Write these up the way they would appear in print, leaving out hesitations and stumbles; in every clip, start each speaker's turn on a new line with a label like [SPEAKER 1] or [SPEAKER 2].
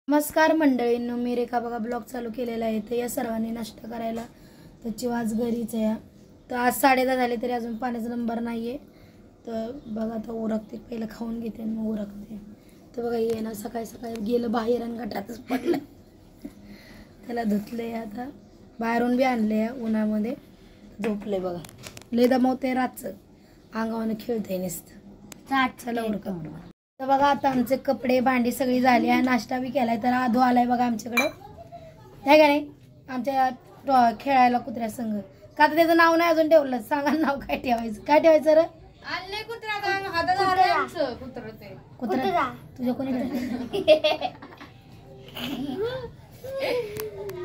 [SPEAKER 1] नमस्कार मंडळींनो, मी रेखा बघा ब्लॉग चालू केलेला आहे. तर या सर्वांनी नाश्ता करायला त्याची आज घरीच आहे. तर आज 10:30 झाले तरी अजून पाण्याचा नंबर नाही आहे. तर बघा आता उरकते, पहिलं खाऊन घेते आणि मग उरकते. तर बघा ये ना सकाळी सकाळी गेलं बाहेर आणि गटातच पडलं. त्याला धुतले, आता बाहेरून बी आणले उन्हामध्ये. झोपले बघा, लय दमवते रातचं, अंगावानं खेळते नुसतं. चला उरकत. तर बघा आता आमचे कपडे भांडी सगळी झाली आहे. नाश्ता बी केलाय. तर आधो आलाय बघा आमच्याकडं, आहे का नाही, आमच्या खेळायला कुत्र्या संग. का आता त्याचं नाव नाही अजून ठेवलं, सांगा नाव काय ठेवायचं. काय ठेवायचं रे? कुत्रा तुझ्या कोणी.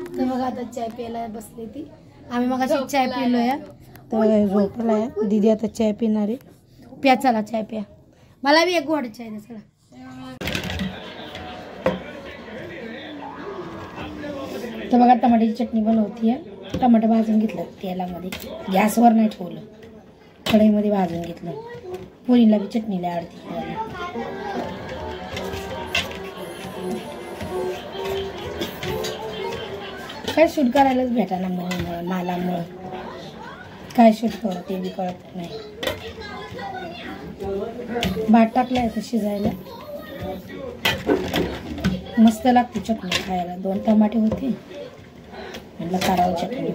[SPEAKER 1] तर बघा आता चाय प्यायला बसली ती. आम्ही मग अशी चाय पिलोय. तर झोपलाय दीदी, आता चाय पिणार आहे. प्या चला चाय प्या. मला भी एक गोड चाय दे चला. तर बघा टमाट्याची चटणी बनवतीये. टमाटर भाजून घेतलं तेलामध्ये, गॅसवर नाही ठेवलं, कढईमध्ये भाजून घेतलं. पोळीला बी चटणीला आवडते. काय शूट करायलाच भेटाना मला मुळे, काय शूट करू ते बी कळत नाही. भात टाकलाय तर शिजायला, मस्त लागते चटणी खायला. 2 टमाटे होते, म्हटलं करावं चटणी.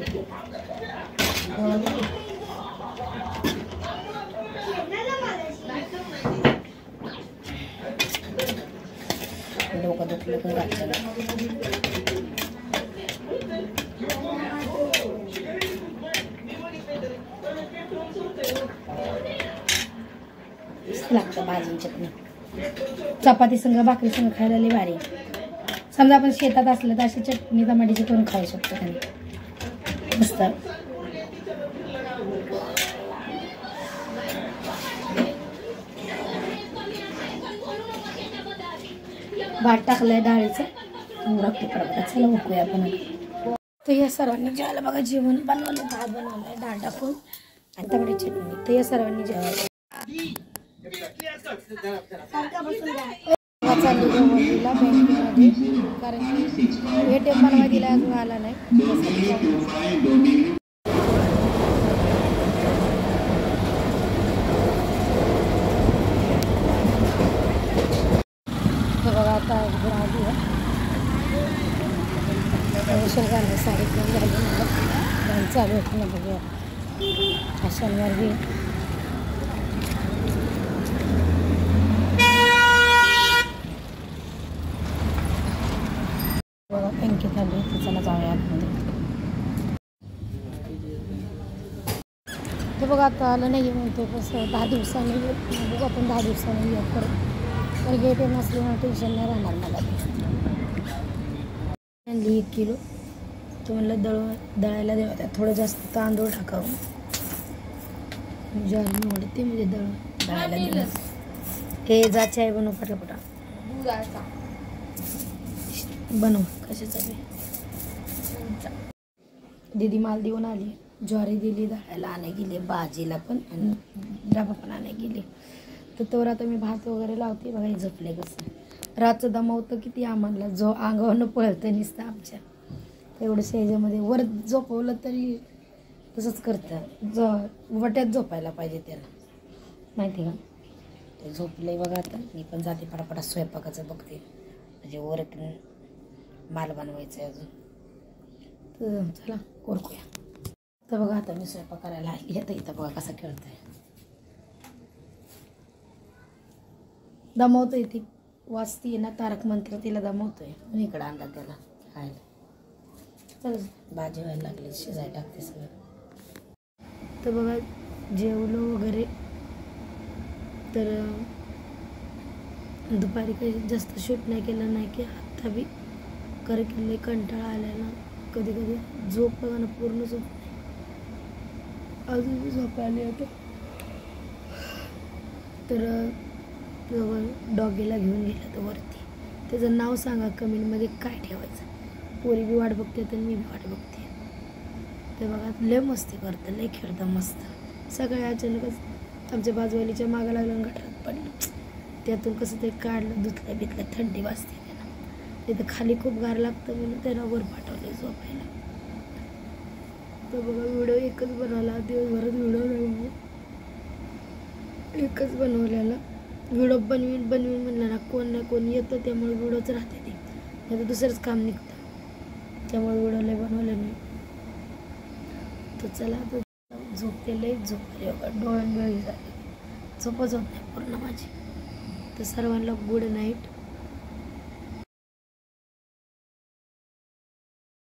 [SPEAKER 1] डोकं दुखलं तर लागतं भाजून चटणी. चपाती संग भाकरी संग खायला लई भारी. समजा आपण शेतात असलं तर अशी चटणी टमाट्याची करून खाऊ शकतो मस्त. भात टाकलाय डाळीचं, उरकते परत. चला उकूया आपण. तर या सर्वांनी जेवायला बघा जेवण बनवलं. भात बनवलाय डाळ टाकून आणि टमाट्याची चटणी. तर या सर्वांनी जेवायला चालली गवळीला बँकेमध्ये, कारण की ATM बनवाय दिला अजून आला नाही. तर बघा आता आली आहे घालणं, साडी पण झाली. मला चालू होती ना बघूया शनिवार बी. बँकेत आली, तर चला जाऊया आतमध्ये. तर बघा आता आलं नाही म्हणतो, कसं 10 दिवसांनी बघू आपण. 10 दिवसांनी येऊ परत, तर ATM असल्यामुळे टेन्शन नाही राहणार मला. आणली 1 किलो. तर म्हणलं दळायला द्यावं, त्यात थोडं जास्त तांदूळ टाकावं. ज्वारी निवडते म्हणजे दळायला दिलं. हे जा चाय बनव पटापटा. बनव कशाचा बी. दीदी माल देऊन आली, ज्वारी दिली दळायला, आणाय गेली, भाजीला पण आणि डबा पण आणाय गेली. तर तोवर आता मी भात वगैरे लावते. बघा झोपले कसं. रातचं दमवतं किती आम्हाला, जो अंगावरनं पळतं नुसतं आमच्या. तेवढंसं ह्याच्यामध्ये वर झोपवलं तरी तसंच करतं. वट्यात झोपायला पाहिजे त्याला, माहिती का. ते झोपले बघा. आता मी पण जाते पटापटा स्वयंपाकाचं बघते, म्हणजे वर माल बनवायचं आहे अजून. तर चला कोरकूया. तर बघा आता मी स्वयंपाक करायला आली. आता इथं बघा कसा खेळतोय, दमवतोय. ती वाचती ना तारक मंत्र, तिला दमवतोय आणि इकडं आणला त्याला खायला. चल भाजी व्हायला लागली, शिजायला टाकते सगळं. तर बघा जेवलो वगैरे. तर दुपारी काही जास्त शूट नाही केलं, नाही की आत्ता बी कर केले. कंटाळा आलेला, कधी कधी झोप बघा ना, पूर्ण झोप नाही, अजून बी झोप आली होती. तर डॉगीला घेऊन गेलं तर वरती. त्याचं नाव सांगा कमेंटमध्ये काय ठेवायचं. पोरी बी वाट बघते तर मी बी वाट बघते. ते बघा लय मस्ती करतं, लय खेळतं मस्त. सगळे अचानकच आमच्या बाजूवालीच्या मागं लागलं, गटारात पडलं. त्यातून कसं ते काढलं, धुतलं बितलं, थंडी वाजते त्याला. तिथं खाली खूप गार लागतं म्हणून त्यांना वर पाठवले झोपायला. तर बघा व्हिडिओ एकच बनवला, दिवसभरात व्हिडिओ नाही, एकच बनवलेला. व्हिडिओ बनवीन म्हणलं ना कोण ना कोण येतं, त्यामुळे व्हिडिओच राहते ते, आता दुसरंच काम निघतं, त्यामुळे व्हिडिओ लय बनवलं नाही. तर चला आता झोपते, लय झोपले बघा, डोळ्यात झाले, झोपच होत नाही पूर्ण माझी. तर सर्वांना गुड नाईट.